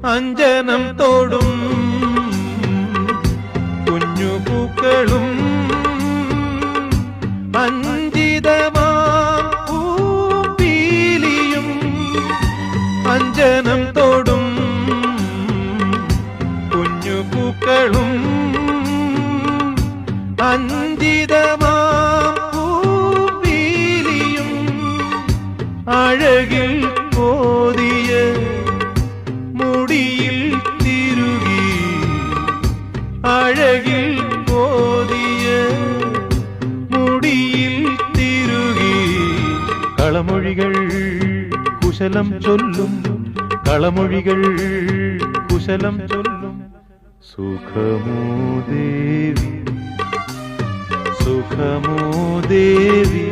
അഞ്ജനം തോടും കുഞ്ഞു പൂക്കളും അഞ്ജിതമാം പൂപ്പീലിയും അഞ്ജനം തോടും കുഞ്ഞു പൂക്കളും അഞ്ജിതമാം പൂപ്പീലിയും അഴകിൽ കോതിയ മുടിയിൽ തിരുകി അഴകിൽ കോതിയ മുടിയിൽ തിരുകി കളമൊഴികൾ കുശലം ചൊല്ലും കളമൊഴികൾ കുശലം ചൊല്ലും സുഖമോ ദേവി സുഖമോ ദേവി